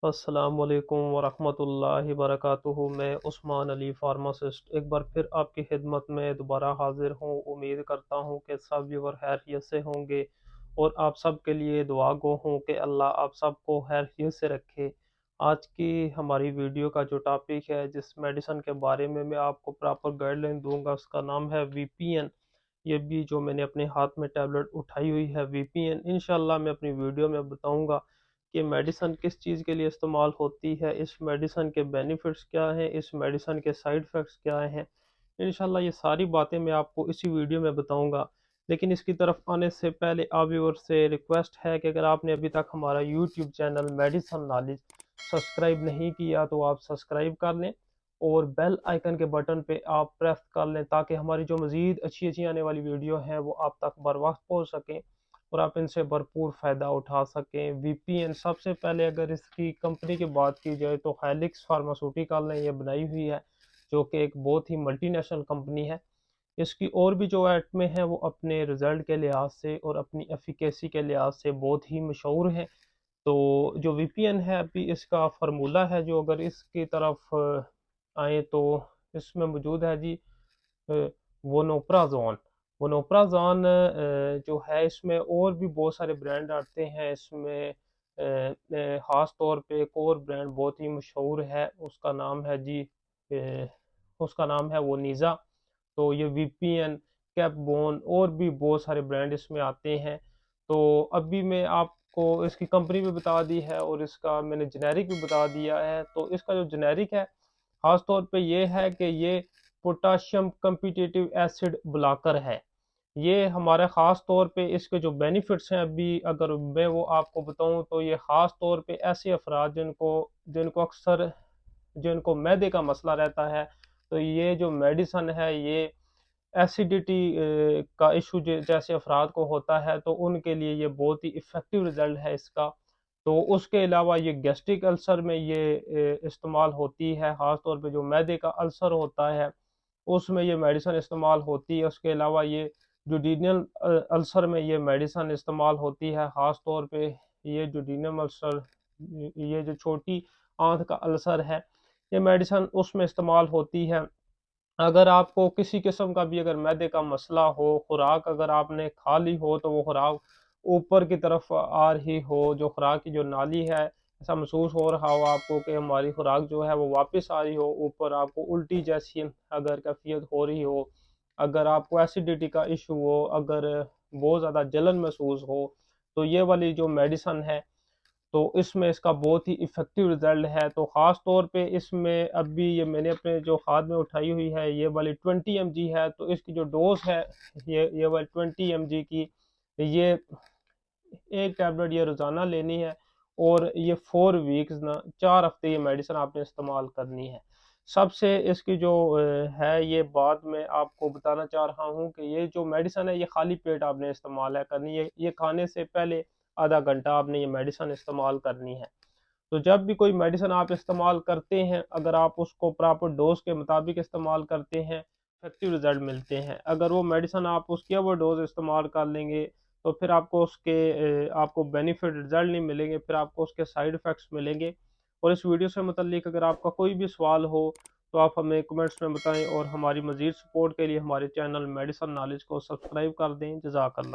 अस्सलामुअलैकुम वरहमतुल्लाहि वबरकातुहू। मैं उस्मान अली फार्मासिस्ट एक बार फिर आपकी खिदमत में दोबारा हाजिर हूँ। उम्मीद करता हूँ कि सब व्यूअर खैरियत से होंगे और आप सब के लिए दुआ गो हूँ कि अल्लाह आप सबको खैरियत से रखे। आज की हमारी वीडियो का जो टॉपिक है, जिस मेडिसिन के बारे में मैं आपको प्रॉपर गाइडलाइन दूंगा, उसका नाम है वीपीएन। ये भी जो मैंने अपने हाथ में टैबलेट उठाई हुई है वीपीएन, इंशाल्लाह मैं अपनी वीडियो में बताऊंगा कि मेडिसिन किस चीज़ के लिए इस्तेमाल होती है, इस मेडिसिन के बेनिफिट्स क्या हैं, इस मेडिसिन के साइड इफ़ेक्ट्स क्या हैं। इंशाल्लाह ये सारी बातें मैं आपको इसी वीडियो में बताऊंगा। लेकिन इसकी तरफ आने से पहले आप व्यूअर से रिक्वेस्ट है कि अगर आपने अभी तक हमारा YouTube channel medicine knowledge subscribe नहीं किया तो आप सब्सक्राइब कर लें और बेल आइकन के बटन पे आप प्रेस कर लें, ताकि हमारी जो मज़ीद अच्छी अच्छी आने वाली वीडियो हैं वो आप तक बर वक्त पहुँच सकें और आप इनसे भरपूर फ़ायदा उठा सकें। वीपीएन, सबसे पहले अगर इसकी कंपनी की बात की जाए तो हेलिक्स फार्मास्यूटिकल ने ये बनाई हुई है, जो कि एक बहुत ही मल्टीनेशनल कंपनी है। इसकी और भी जो आइटमें हैं वो अपने रिज़ल्ट के लिहाज से और अपनी एफिकेसी के लिहाज से बहुत ही मशहूर हैं। तो जो वीपीएन है, अभी इसका फार्मूला है जो अगर इसकी तरफ आए तो इसमें मौजूद है जी वोनोप्राज़ोन। वोनोप्राज़ोन जो है, इसमें और भी बहुत सारे ब्रांड आते हैं। इसमें ख़ास तौर पे एक और ब्रांड बहुत ही मशहूर है, उसका नाम है जी उसका नाम है वो नीज़ा। तो ये वीपीएन, कैपबोन और भी बहुत सारे ब्रांड इसमें आते हैं। तो अभी मैं आपको इसकी कंपनी भी बता दी है और इसका मैंने जेनेरिक भी बता दिया है। तो इसका जो जेनेरिक है, ख़ास तौर पे ये है कि ये पोटाशियम कम्पिटिटिव एसिड ब्लॉकर है। ये हमारे ख़ास तौर पे इसके जो बेनिफिट्स हैं, अभी अगर मैं वो आपको बताऊं तो ये ख़ास तौर पे ऐसे अफराद जिनको जिनको अक्सर जिनको मैदे का मसला रहता है, तो ये जो मेडिसन है ये एसिडिटी का इशू जैसे अफराद को होता है, तो उनके लिए ये बहुत ही इफ़ेक्टिव रिज़ल्ट है इसका। तो उसके अलावा ये गैस्ट्रिक अल्सर में ये इस्तेमाल होती है, ख़ास तौर पे जो मैदे का अल्सर होता है उसमें ये मेडिसिन इस्तेमाल होती है। उसके अलावा ये ड्यूडेनल अल्सर में ये मेडिसिन इस्तेमाल होती है, ख़ास तौर पे ये ड्यूडेनल अल्सर, ये जो छोटी आंत का अल्सर है, ये मेडिसिन उसमें इस्तेमाल होती है। अगर आपको किसी किस्म का भी अगर मैदे का मसला हो, खुराक अगर आपने खा ली हो तो वो खुराक ऊपर की तरफ आ रही हो, जो खुराक की जो नाली है, ऐसा महसूस हो रहा हो आपको कि हमारी खुराक जो है वो वापस आ रही हो ऊपर, आपको उल्टी जैसी अगर कैफियत हो रही हो, अगर आपको एसिडिटी का इशू हो, अगर बहुत ज़्यादा जलन महसूस हो, तो ये वाली जो मेडिसिन है तो इसमें इसका बहुत ही इफ़ेक्टिव रिज़ल्ट है। तो ख़ास तौर पे इसमें अभी ये मैंने अपने जो हाथ में उठाई हुई है ये वाली 20 mg है, तो इसकी जो डोज़ है ये वाली 20 mg की, ये एक टैबलेट ये रोज़ाना लेनी है और ये 4 वीक्स ना 4 हफ्ते ये मेडिसिन आपने इस्तेमाल करनी है। सबसे इसकी जो है ये बात मैं आपको बताना चाह रहा हूँ कि ये जो मेडिसिन है ये खाली पेट आपने इस्तेमाल है करनी है। ये खाने से पहले आधा घंटा आपने ये मेडिसिन इस्तेमाल करनी है। तो जब भी कोई मेडिसिन आप इस्तेमाल करते हैं, अगर आप उसको प्रॉपर डोज के मुताबिक इस्तेमाल करते हैं, इफेक्टिव रिजल्ट मिलते हैं। अगर वो मेडिसिन आप उसकी ओवर डोज इस्तेमाल कर लेंगे तो फिर आपको आपको बेनिफिट रिजल्ट नहीं मिलेंगे, फिर आपको उसके साइड इफ़ेक्ट्स मिलेंगे। और इस वीडियो से मुतल्लिक अगर आपका कोई भी सवाल हो तो आप हमें कमेंट्स में बताएं और हमारी मज़ीद सपोर्ट के लिए हमारे चैनल मेडिसिन नॉलेज को सब्सक्राइब कर दें। जज़ाकल्लाह।